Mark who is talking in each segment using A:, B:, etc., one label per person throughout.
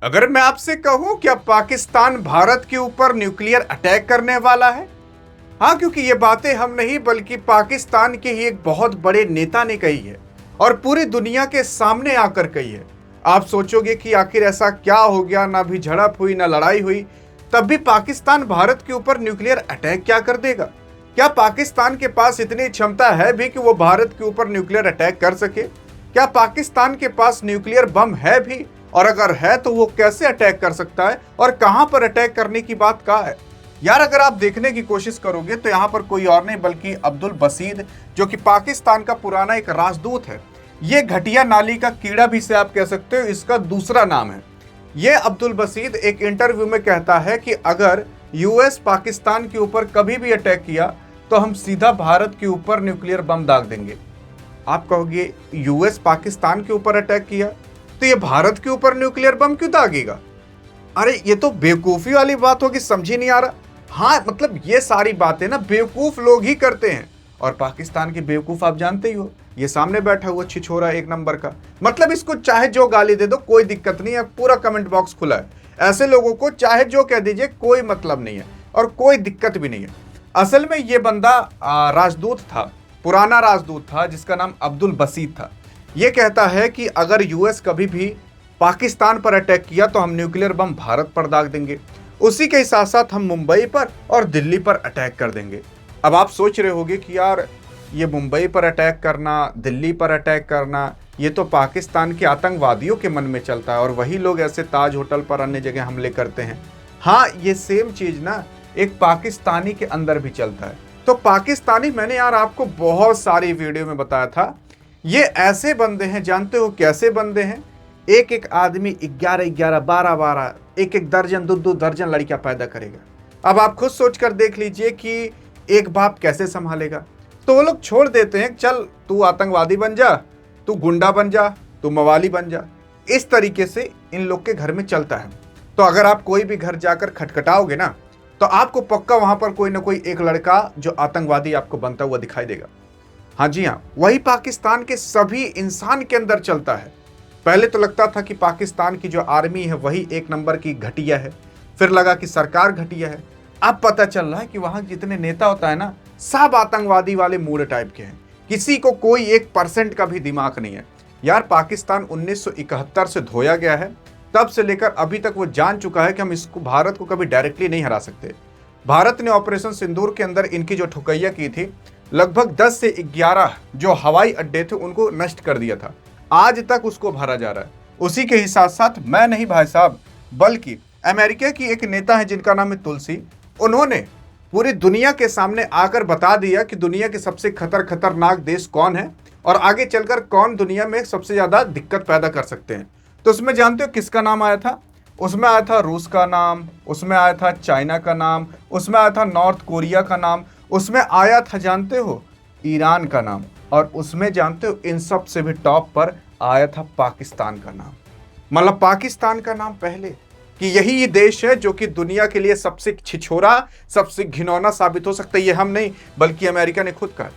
A: अगर मैं आपसे कहूं क्या पाकिस्तान भारत के ऊपर न्यूक्लियर अटैक करने वाला है? हाँ, क्योंकि ये बातें हम नहीं बल्कि पाकिस्तान के ही एक बहुत बड़े नेता ने कही है और पूरी दुनिया के सामने आकर कही है। आप सोचोगे कि आखिर ऐसा क्या हो गया, ना भी झड़प हुई ना लड़ाई हुई, तब भी पाकिस्तान भारत के ऊपर न्यूक्लियर अटैक क्या कर देगा? क्या पाकिस्तान के पास इतनी क्षमता है भी कि वो भारत के ऊपर न्यूक्लियर अटैक कर सके? क्या पाकिस्तान के पास न्यूक्लियर बम है भी? और अगर है तो वो कैसे अटैक कर सकता है और कहां पर अटैक करने की बात कहा है? यार, अगर आप देखने की कोशिश करोगे तो यहां पर कोई और नहीं बल्कि अब्दुल बसीद, जो कि पाकिस्तान का पुराना एक राजदूत है। ये घटिया नाली का कीड़ा भी से आप कह सकते हो, इसका दूसरा नाम है। ये अब्दुल बसीद एक इंटरव्यू में कहता है कि अगर यूएस पाकिस्तान के ऊपर कभी भी अटैक किया तो हम सीधा भारत के ऊपर न्यूक्लियर बम दाग देंगे। आप कहोगे यूएस पाकिस्तान के ऊपर अटैक किया तो ये भारत के ऊपर न्यूक्लियर बम क्यों दागेगा? अरे ये तो बेवकूफी वाली बात होगी, समझ ही नहीं आ रहा। हाँ, मतलब ये सारी बातें ना बेवकूफ लोग ही करते हैं और पाकिस्तान के बेवकूफ आप जानते ही हो, ये सामने बैठा हुआ छिछोरा एक नंबर का। मतलब इसको चाहे जो गाली दे दो कोई दिक्कत नहीं है, पूरा कमेंट बॉक्स खुला है। ऐसे लोगों को चाहे जो कह दीजिए, कोई मतलब नहीं है और कोई दिक्कत भी नहीं है। असल में ये बंदा राजदूत था, पुराना राजदूत था जिसका नाम अब्दुल बसीद था। ये कहता है कि अगर यूएस कभी भी पाकिस्तान पर अटैक किया तो हम न्यूक्लियर बम भारत पर दाग देंगे, उसी के साथ साथ हम मुंबई पर और दिल्ली पर अटैक कर देंगे। अब आप सोच रहे होंगे कि यार ये मुंबई पर अटैक करना, दिल्ली पर अटैक करना, ये तो पाकिस्तान के आतंकवादियों के मन में चलता है और वही लोग ऐसे ताज होटल पर अन्य जगह हमले करते हैं। हाँ, ये सेम चीज ना एक पाकिस्तानी के अंदर भी चलता है। तो पाकिस्तानी, मैंने यार आपको बहुत सारी वीडियो में बताया था, ये ऐसे बंदे हैं, जानते हो कैसे बंदे हैं? एक एक आदमी 11-11, 12-12, एक एक दर्जन, 2-2 दर्जन लड़कियां पैदा करेगा। अब आप खुद सोच कर देख लीजिए कि एक बाप कैसे संभालेगा। तो वो लोग छोड़ देते हैं, चल तू आतंकवादी बन जा, तू गुंडा बन जा, तू मवाली बन जा। इस तरीके से इन लोग के घर में चलता है। तो अगर आप कोई भी घर जाकर खटखटाओगे ना, तो आपको पक्का वहां पर कोई ना कोई एक लड़का जो आतंकवादी आपको बनता हुआ दिखाई देगा। हाँ जी हाँ, वही पाकिस्तान के सभी इंसान के अंदर चलता है। पहले तो लगता था कि पाकिस्तान की जो आर्मी है वही एक नंबर की घटिया है, फिर लगा कि सरकार घटिया है। अब पता चल रहा है कि वहां जितने नेता होता है ना, सब आतंकवादी वाले मूड टाइप के हैं, किसी को कोई 1% का भी दिमाग नहीं है। यार, पाकिस्तान 1971 से धोया गया है, तब से लेकर अभी तक वो जान चुका है कि हम इसको, भारत को कभी डायरेक्टली नहीं हरा सकते। भारत ने ऑपरेशन सिंदूर के अंदर इनकी जो ठुकैया की थी, लगभग 10 से 11 जो हवाई अड्डे थे उनको नष्ट कर दिया था। आज तक उसको भरा जा रहा है। उसी के ही साथ साथ मैं नहीं भाई साहब, बल्कि अमेरिका की एक नेता है जिनका नाम है तुलसी, उन्होंने पूरी दुनिया के सामने आकर बता दिया कि दुनिया के सबसे खतरनाक देश कौन है और आगे चलकर कौन दुनिया में सबसे ज्यादा दिक्कत पैदा कर सकते हैं। तो उसमें जानते हो किसका नाम आया था? उसमें आया था रूस का नाम, उसमें आया था चाइना का नाम, उसमें आया था नॉर्थ कोरिया का नाम, उसमें आया था जानते हो ईरान का नाम, और उसमें जानते हो इन सब से भी टॉप पर आया था पाकिस्तान का नाम। मतलब पाकिस्तान का नाम पहले, कि यही देश है जो कि दुनिया के लिए सबसे छिछोरा, सबसे घिनौना साबित हो सकता है। ये हम नहीं बल्कि अमेरिका ने खुद कहा।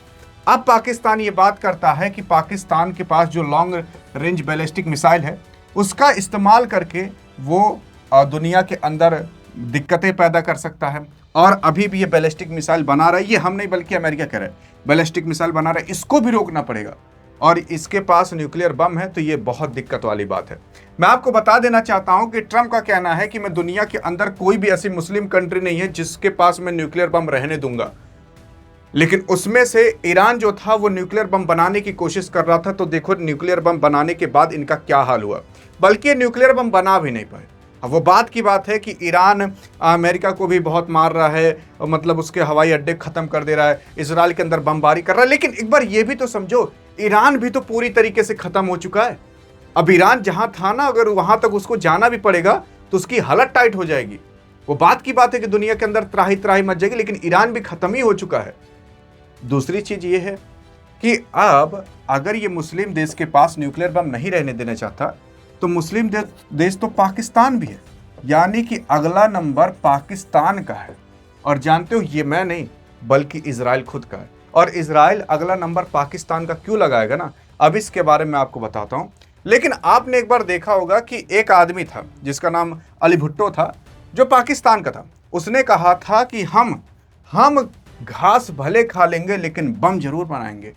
A: अब पाकिस्तान ये बात करता है कि पाकिस्तान के पास जो लॉन्ग रेंज बैलिस्टिक मिसाइल है उसका इस्तेमाल करके वो दुनिया के अंदर दिक्कतें पैदा कर सकता है। और अभी भी ये बैलिस्टिक मिसाइल बना रहा है, ये हम नहीं बल्कि अमेरिका कह रहा है, बैलिस्टिक मिसाइल बना रहा है, इसको भी रोकना पड़ेगा। और इसके पास न्यूक्लियर बम है, तो ये बहुत दिक्कत वाली बात है। मैं आपको बता देना चाहता हूं कि ट्रंप का कहना है कि मैं दुनिया के अंदर कोई भी ऐसी मुस्लिम कंट्री नहीं है जिसके पास मैं न्यूक्लियर बम रहने दूंगा। लेकिन उसमें से ईरान जो था वो न्यूक्लियर बम बनाने की कोशिश कर रहा था। तो देखो न्यूक्लियर बम बनाने के बाद इनका क्या हाल हुआ, बल्कि न्यूक्लियर बम बना भी नहीं पाए। अब वो बात की बात है कि ईरान अमेरिका को भी बहुत मार रहा है, मतलब उसके हवाई अड्डे खत्म कर दे रहा है, इजराइल के अंदर बमबारी कर रहा है। लेकिन एक बार ये भी तो समझो, ईरान भी तो पूरी तरीके से खत्म हो चुका है। अब ईरान जहां था ना, अगर वहां तक उसको जाना भी पड़ेगा तो उसकी हालत टाइट हो जाएगी। वो बात की बात है कि दुनिया के अंदर त्राही त्राही मच जाएगी, लेकिन ईरान भी खत्म ही हो चुका है। दूसरी चीज ये है कि अब अगर ये मुस्लिम देश के पास न्यूक्लियर बम नहीं रहने देना चाहता तो मुस्लिम देश तो पाकिस्तान भी है, यानी कि अगला नंबर पाकिस्तान का है। और जानते हो, ये मैं नहीं बल्कि इजराइल खुद का है। और इजराइल अगला नंबर पाकिस्तान का क्यों लगाएगा ना, अब इसके बारे में आपको बताता हूं। लेकिन आपने एक बार देखा होगा कि एक आदमी था जिसका नाम अली भुट्टो था, जो पाकिस्तान का था। उसने कहा था कि हम घास भले खा लेंगे लेकिन बम जरूर बनाएंगे।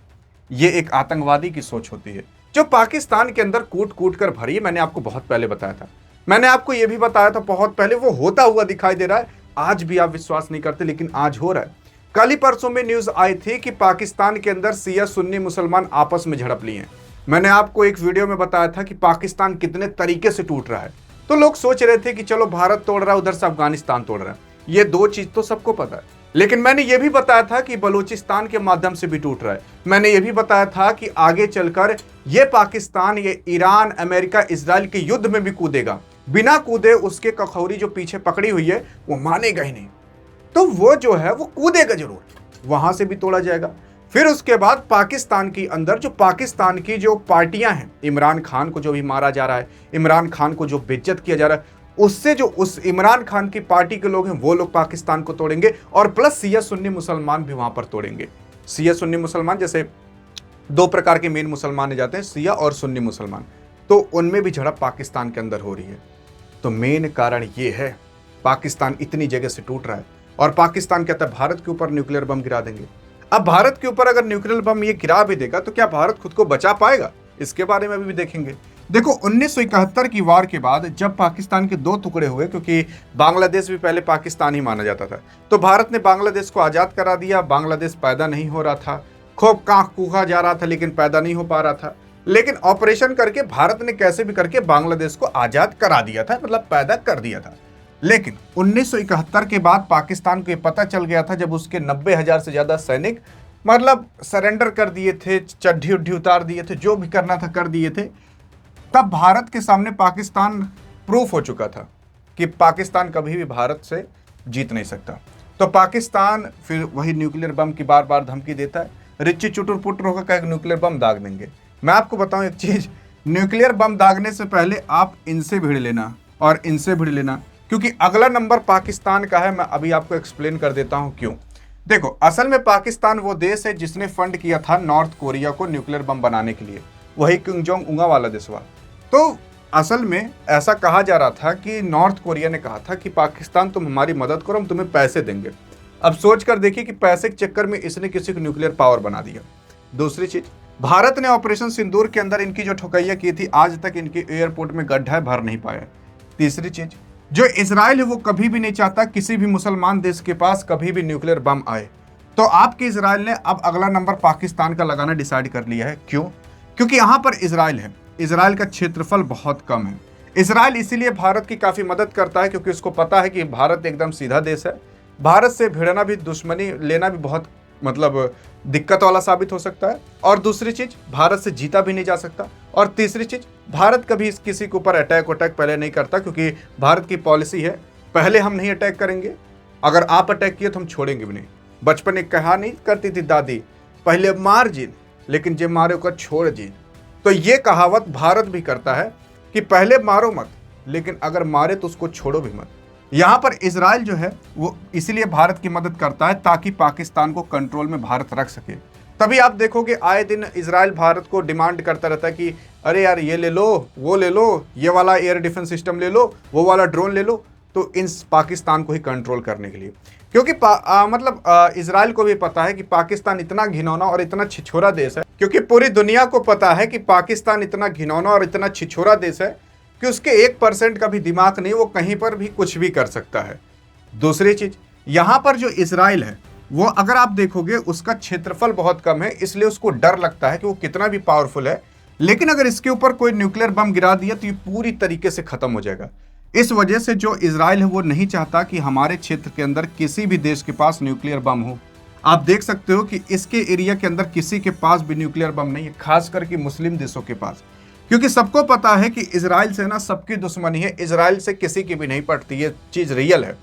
A: ये एक आतंकवादी की सोच होती है जो पाकिस्तान के अंदर कूट कूट कर भरी है। मैंने आपको बहुत पहले बताया था, मैंने आपको यह भी बताया था बहुत पहले, वो होता हुआ दिखाई दे रहा है। आज भी आप विश्वास नहीं करते, लेकिन आज हो रहा है। कल ही परसों में न्यूज आई थी कि पाकिस्तान के अंदर शिया सुन्नी मुसलमान आपस में झड़प लिए हैं। मैंने आपको एक वीडियो में बताया था कि पाकिस्तान कितने तरीके से टूट रहा है। तो लोग सोच रहे थे कि चलो भारत तोड़ रहा है, उधर से अफगानिस्तान तोड़ रहा है, ये दो चीज तो सबको पता है। लेकिन मैंने यह भी बताया था कि बलूचिस्तान के माध्यम से भी टूट रहा है। मैंने यह भी बताया था कि आगे चलकर ये पाकिस्तान, ये ईरान, अमेरिका, इजराइल के युद्ध में भी कूदेगा। बिना कूदे उसके कखौरी जो पीछे पकड़ी हुई है वो मानेगा ही नहीं, तो वो जो है वो कूदेगा जरूर, वहां से भी तोड़ा जाएगा। फिर उसके बाद पाकिस्तान के अंदर जो पाकिस्तान की जो पार्टियां हैं, इमरान खान को जो भी मारा जा रहा है, इमरान खान को जो बेइज्जत किया जा रहा है, उससे जो उस इमरान खान की पार्टी के लोग हैं वो लोग पाकिस्तान को तोड़ेंगे, और प्लस शिया सुन्नी मुसलमान भी वहां पर तोड़ेंगे। शिया सुन्नी मुसलमान, जैसे दो प्रकार के मेन मुसलमान जाते हैं, शिया और सुन्नी मुसलमान, तो उनमें भी झड़प पाकिस्तान के अंदर हो रही है। तो मेन कारण ये है, पाकिस्तान इतनी जगह से टूट रहा है और पाकिस्तान कहता है भारत के ऊपर न्यूक्लियर बम गिरा देंगे। अब भारत के ऊपर अगर न्यूक्लियर बम ये गिरा भी देगा तो क्या भारत खुद को बचा पाएगा, इसके बारे में भी देखेंगे। देखो 1971 की वार के बाद जब पाकिस्तान के दो टुकड़े हुए, क्योंकि बांग्लादेश भी पहले पाकिस्तान ही माना जाता था, तो भारत ने बांग्लादेश को आजाद करा दिया। बांग्लादेश पैदा नहीं हो रहा था, खूब कांख कूखा जा रहा था लेकिन पैदा नहीं हो पा रहा था। लेकिन ऑपरेशन करके भारत ने कैसे भी करके बांग्लादेश को आजाद करा दिया था, मतलब पैदा कर दिया था। लेकिन 1971 के बाद पाकिस्तान को ये पता चल गया था, जब उसके 90,000 से ज्यादा सैनिक मतलब सरेंडर कर दिए थे, चड्ढी उड्ढी उतार दिए थे, जो भी करना था कर दिए थे, तब भारत के सामने पाकिस्तान प्रूफ हो चुका था कि पाकिस्तान कभी भी भारत से जीत नहीं सकता। तो पाकिस्तान फिर वही न्यूक्लियर बम की बार बार धमकी देता है, रिच्ची चुटुर पुटर होकर कहीं न्यूक्लियर बम दाग देंगे। मैं आपको बताऊं एक चीज, न्यूक्लियर बम दागने से पहले आप इनसे भिड़ लेना और इनसे भिड़ लेना, क्योंकि अगला नंबर पाकिस्तान का है। मैं अभी आपको एक्सप्लेन कर देता हूं क्यों। देखो असल में पाकिस्तान वो देश है जिसने फंड किया था नॉर्थ कोरिया को न्यूक्लियर बम बनाने के लिए, वही किम जोंग उंगा वाला देशवा। तो असल में ऐसा कहा जा रहा था कि नॉर्थ कोरिया ने कहा था कि पाकिस्तान तुम हमारी मदद करो, हम तुम्हें पैसे देंगे। अब सोच कर देखिए कि पैसे के चक्कर में इसने किसी को न्यूक्लियर पावर बना दिया। दूसरी चीज, भारत ने ऑपरेशन सिंदूर के अंदर इनकी जो ठुकैया की थी, आज तक इनके एयरपोर्ट में गड्ढा भर नहीं पाया। तीसरी चीज, जो इजराइल है वो कभी भी नहीं चाहता किसी भी मुसलमान देश के पास कभी भी न्यूक्लियर बम आए। तो आपके इजराइल ने अब अगला नंबर पाकिस्तान का लगाना डिसाइड कर लिया है। क्यों? क्योंकि यहां पर इजराइल है, इजराइल का क्षेत्रफल बहुत कम है। इजराइल इसीलिए भारत की काफी मदद करता है क्योंकि उसको पता है कि भारत एकदम सीधा देश है, भारत से भिड़ना भी, दुश्मनी लेना भी बहुत मतलब दिक्कत वाला साबित हो सकता है। और दूसरी चीज, भारत से जीता भी नहीं जा सकता। और तीसरी चीज, भारत कभी किसी के ऊपर अटैक पहले नहीं करता, क्योंकि भारत की पॉलिसी है पहले हम नहीं अटैक करेंगे, अगर आप अटैक किए तो हम छोड़ेंगे भी नहीं। बचपन एक कहा नहीं करती थी दादी, पहले मार जीन लेकिन जे मारे को छोड़ जीन। तो ये कहावत भारत भी करता है कि पहले मारो मत, लेकिन अगर मारे तो उसको छोड़ो भी मत। यहाँ पर इजराइल जो है वो इसलिए भारत की मदद करता है ताकि पाकिस्तान को कंट्रोल में भारत रख सके। तभी आप देखोगे आए दिन इजराइल भारत को डिमांड करता रहता है कि अरे यार ये ले लो, वो ले लो, ये वाला एयर डिफेंस सिस्टम ले लो, वो वाला ड्रोन ले लो, तो इन पाकिस्तान को ही कंट्रोल करने के लिए। क्योंकि इजराइल को भी पता है कि पाकिस्तान इतना घिनौना और इतना छिछोरा देश है, क्योंकि पूरी दुनिया को पता है कि पाकिस्तान इतना घिनौना और इतना छिछोरा देश है कि उसके 1% का भी दिमाग नहीं, वो कहीं पर भी कुछ भी कर सकता है। दूसरी चीज, यहाँ पर जो इजराइल है वो अगर आप देखोगे उसका क्षेत्रफल बहुत कम है, इसलिए उसको डर लगता है कि वो कितना भी पावरफुल है, लेकिन अगर इसके ऊपर कोई न्यूक्लियर बम गिरा दिया तो ये पूरी तरीके से खत्म हो जाएगा। इस वजह से जो इजराइल है वो नहीं चाहता कि हमारे क्षेत्र के अंदर किसी भी देश के पास न्यूक्लियर बम हो। आप देख सकते हो कि इसके एरिया के अंदर किसी के पास भी न्यूक्लियर बम नहीं है, खास करके मुस्लिम देशों के पास, क्योंकि सबको पता है कि इजराइल से ना सबकी दुश्मनी है, इजराइल से किसी की भी नहीं पड़ती, ये चीज रियल है,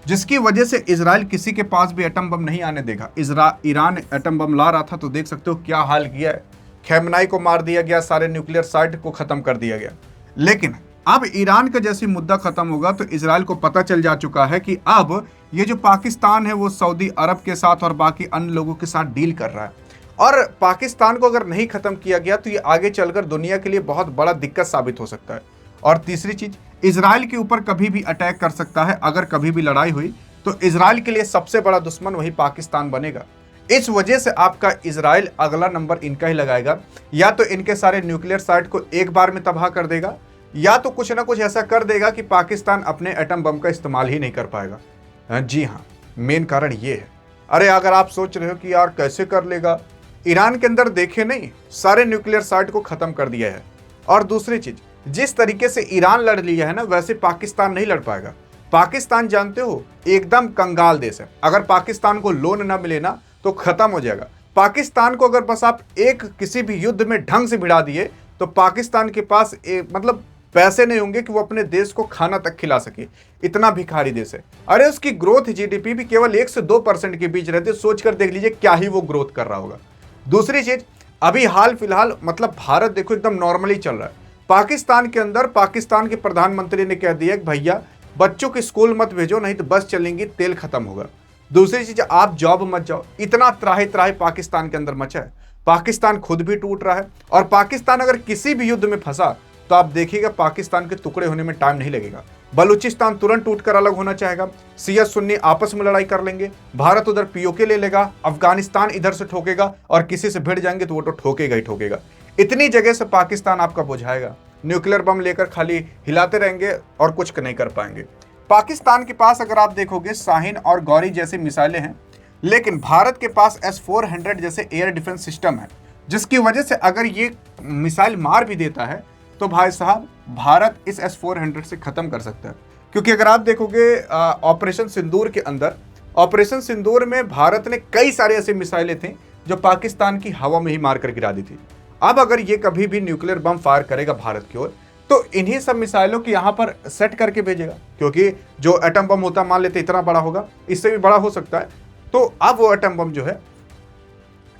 A: जिसकी वजह से इजराइल किसी के पास भी एटम बम नहीं आने देगा। ईरान एटम बम ला रहा था तो देख सकते हो क्या हाल किया है, खेमनाई को मार दिया गया, सारे न्यूक्लियर साइट को खत्म कर दिया गया। लेकिन अब ईरान का जैसे मुद्दा खत्म होगा तो इजराइल को पता चल जा चुका है कि अब ये जो पाकिस्तान है वो सऊदी अरब के साथ और बाकी अन्य लोगों के साथ डील कर रहा है, और पाकिस्तान को अगर नहीं खत्म किया गया तो ये आगे चलकर दुनिया के लिए बहुत बड़ा दिक्कत साबित हो सकता है। और तीसरी चीज, इजराइल के ऊपर कभी भी अटैक कर सकता है। अगर कभी भी लड़ाई हुई तो इजराइल के लिए सबसे बड़ा दुश्मन वही पाकिस्तान बनेगा। इस वजह से आपका इजराइल अगला नंबर इनका ही लगाएगा। या तो इनके सारे न्यूक्लियर साइट को एक बार में तबाह कर देगा, या तो कुछ ना कुछ ऐसा कर देगा कि पाकिस्तान अपने एटम बम का इस्तेमाल ही नहीं कर पाएगा। जी हाँ, मेन कारण ये है। अरे अगर आप सोच रहे हो कि यार कैसे कर लेगा, ईरान के अंदर देखे नहीं, सारे न्यूक्लियर साइट को खत्म कर दिया है। और दूसरी चीज, जिस तरीके से ईरान लड़ लिया है ना, वैसे पाकिस्तान नहीं लड़ पाएगा। पाकिस्तान जानते हो एकदम कंगाल देश है। अगर पाकिस्तान को लोन ना मिले ना तो खत्म हो जाएगा। पाकिस्तान को अगर बस आप एक किसी भी युद्ध में ढंग से भिड़ा दिए तो पाकिस्तान के पास मतलब पैसे नहीं होंगे कि वो अपने देश को खाना तक खिला सके। इतना भिखारी देश है। अरे उसकी ग्रोथ जीडीपी भी केवल 1 से 2% के बीच रहती है। सोचकर देख लीजिए क्या ही वो ग्रोथ कर रहा होगा। दूसरी चीज, अभी हाल फिलहाल मतलब भारत देखो एकदम नॉर्मली चल रहा है। पाकिस्तान के अंदर पाकिस्तान के प्रधानमंत्री ने कह दिया कि भैया बच्चों के स्कूल मत भेजो, नहीं तो बस चलेंगी, तेल खत्म होगा। दूसरी चीज, आप जॉब मत जाओ। इतना त्राही त्राही पाकिस्तान के अंदर मचा है। पाकिस्तान खुद भी टूट रहा है। और पाकिस्तान अगर किसी भी युद्ध में फंसा तो आप देखिएगा पाकिस्तान के टुकड़े होने में टाइम नहीं लगेगा। बलूचिस्तान तुरंत टूटकर अलग होना चाहेगा। शिया सुन्नी आपस में लड़ाई कर लेंगे। भारत उधर पीओके ले लेगा, अफगानिस्तान इधर से ठोकेगा, और किसी से भिड़ जाएंगे तो वो तो ठोकेगा ही ठोकेगा। इतनी जगह से पाकिस्तान आपका बुझाएगा। न्यूक्लियर बम लेकर खाली हिलाते रहेंगे और कुछ नहीं कर पाएंगे। पाकिस्तान के पास अगर आप देखोगे शाहीन और गौरी जैसी मिसाइलें हैं, लेकिन भारत के पास S-400 जैसे एयर डिफेंस सिस्टम है, जिसकी वजह से अगर ये मिसाइल मार भी देता है तो भाई साहब भारत इस S-400 से खत्म कर सकता है। क्योंकि अगर आप देखोगे ऑपरेशन सिंदूर के अंदर, ऑपरेशन सिंदूर में भारत ने कई सारे ऐसे मिसाइलें थी जो पाकिस्तान की हवा में ही मारकर गिरा दी थी। अब अगर ये कभी भी न्यूक्लियर बम फायर करेगा भारत की ओर तो इन्हीं सब मिसाइलों को यहाँ पर सेट करके भेजेगा। क्योंकि जो एटम बम होता मान लेते इतना बड़ा होगा, इससे भी बड़ा हो सकता है। तो अब वो एटम बम जो है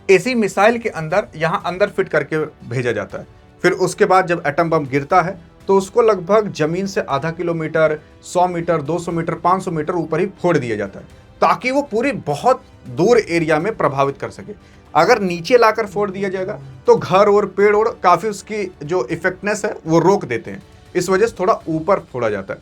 A: इसी मिसाइल के अंदर यहाँ अंदर फिट करके भेजा जाता है। फिर उसके बाद जब एटम बम गिरता है तो उसको लगभग जमीन से आधा किलोमीटर, 100 मीटर, 200 मीटर, 500 मीटर ऊपर ही फोड़ दिया जाता है, ताकि वो पूरी बहुत दूर एरिया में प्रभावित कर सके। अगर नीचे लाकर फोड़ दिया जाएगा तो घर और पेड़ और काफी उसकी जो इफेक्टनेस है वो रोक देते हैं। इस वजह से थोड़ा ऊपर फोड़ा जाता है।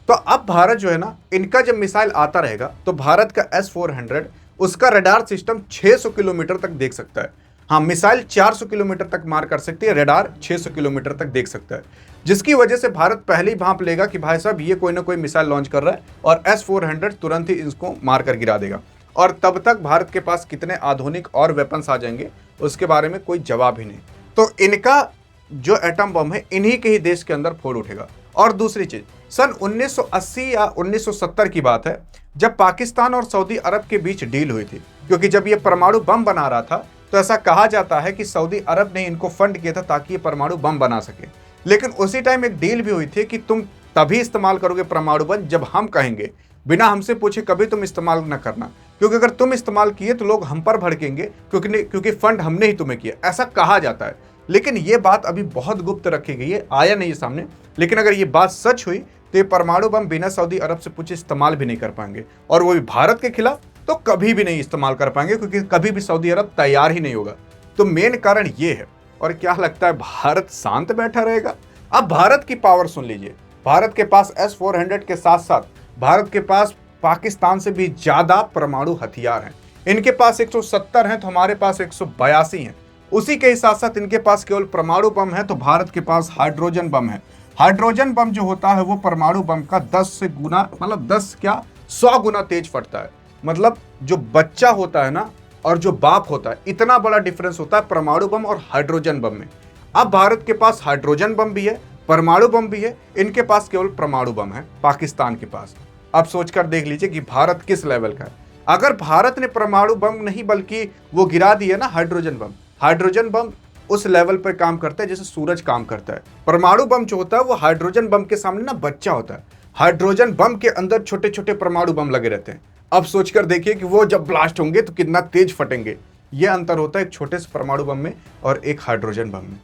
A: तो अब भारत जो है ना, इनका जब मिसाइल आता रहेगा तो भारत का S-400 उसका रडार सिस्टम 600 किलोमीटर तक देख सकता है। हाँ, मिसाइल 400 किलोमीटर तक मार कर सकती है, रडार 600 किलोमीटर तक देख सकता है। जिसकी वजह से भारत पहले ही भांप लेगा कि भाई साहब ये कोई ना कोई मिसाइल लॉन्च कर रहा है, और S-400 तुरंत ही इसको मार कर गिरा देगा। और तब तक भारत के पास कितने आधुनिक और वेपन्स आ जाएंगे उसके बारे में कोई जवाब ही नहीं। तो इनका जो एटम बम है इन्हीं के ही देश के अंदर फोड़ उठेगा। और दूसरी चीज, सन 1980 या 1970 की बात है जब पाकिस्तान और सऊदी अरब के बीच डील हुई थी। क्योंकि जब ये परमाणु बम बना रहा था तो ऐसा कहा जाता है कि सऊदी अरब ने इनको फंड किया था ताकि ये परमाणु बम बना सके। लेकिन उसी टाइम एक डील भी हुई थी कि तुम तभी इस्तेमाल करोगे परमाणु बम जब हम कहेंगे, बिना हमसे पूछे कभी तुम इस्तेमाल न करना, क्योंकि अगर तुम इस्तेमाल किए तो लोग हम पर भड़केंगे, क्योंकि फंड हमने ही तुम्हें किया, ऐसा कहा जाता है। लेकिन ये बात अभी बहुत गुप्त रखी गई है, आया नहीं सामने। लेकिन अगर ये बात सच हुई तो ये परमाणु बम बिना सऊदी अरब से पूछे इस्तेमाल भी नहीं कर पाएंगे, और वो भी भारत के खिलाफ तो कभी भी नहीं इस्तेमाल कर पाएंगे, क्योंकि कभी भी सऊदी अरब तैयार ही नहीं होगा। तो मेन कारण ये है। और क्या लगता है भारत शांत बैठा रहेगा? अब भारत की पावर सुन लीजिए। भारत के पास S-400 के साथ साथ भारत के पास पाकिस्तान से भी ज्यादा परमाणु हथियार हैं। इनके पास 170 हैं तो हमारे पास 182 हैं। उसी के साथ साथ इनके पास केवल परमाणु बम है तो भारत के पास हाइड्रोजन बम है। हाइड्रोजन बम जो होता है वो परमाणु बम का 10 से गुना, मतलब 10 क्या 100 गुना तेज फटता है। मतलब जो बच्चा होता है ना और जो बाप होता है, इतना बड़ा डिफरेंस होता है परमाणु बम और हाइड्रोजन बम में। अब भारत के पास हाइड्रोजन बम भी है, परमाणु बम भी है, इनके पास केवल परमाणु बम है पाकिस्तान के पास। अब सोचकर देख लीजिए कि भारत किस लेवल का है। अगर भारत ने परमाणु बम नहीं बल्कि वो गिरा दिए ना हाइड्रोजन बम उस लेवल पर काम करता है जैसे सूरज काम करता है। परमाणु बम जो होता है वो हाइड्रोजन बम के सामने ना बच्चा होता है। हाइड्रोजन बम के अंदर छोटे छोटे परमाणु बम लगे रहते हैं। अब सोचकर देखिए कि वो जब ब्लास्ट होंगे तो कितना तेज फटेंगे। यह अंतर होता है एक छोटे से परमाणु बम में और एक हाइड्रोजन बम में।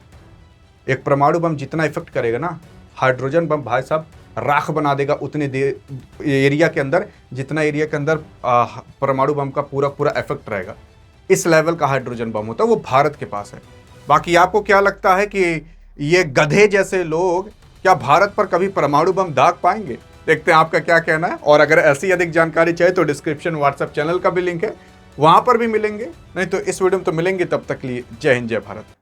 A: एक परमाणु बम जितना इफेक्ट करेगा ना, हाइड्रोजन बम भाई साहब राख बना देगा उतने एरिया के अंदर जितना एरिया के अंदर परमाणु बम का पूरा पूरा इफेक्ट रहेगा। इस लेवल का हाइड्रोजन बम होता है, वो भारत के पास है। बाकी आपको क्या लगता है कि ये गधे जैसे लोग क्या भारत पर कभी परमाणु बम दाग पाएंगे? देखते हैं आपका क्या कहना है। और अगर ऐसी अधिक जानकारी चाहिए तो डिस्क्रिप्शन व्हाट्सएप चैनल का भी लिंक है, वहां पर भी मिलेंगे, नहीं तो इस वीडियो में तो मिलेंगे। तब तक लिए जय हिंद, जय भारत।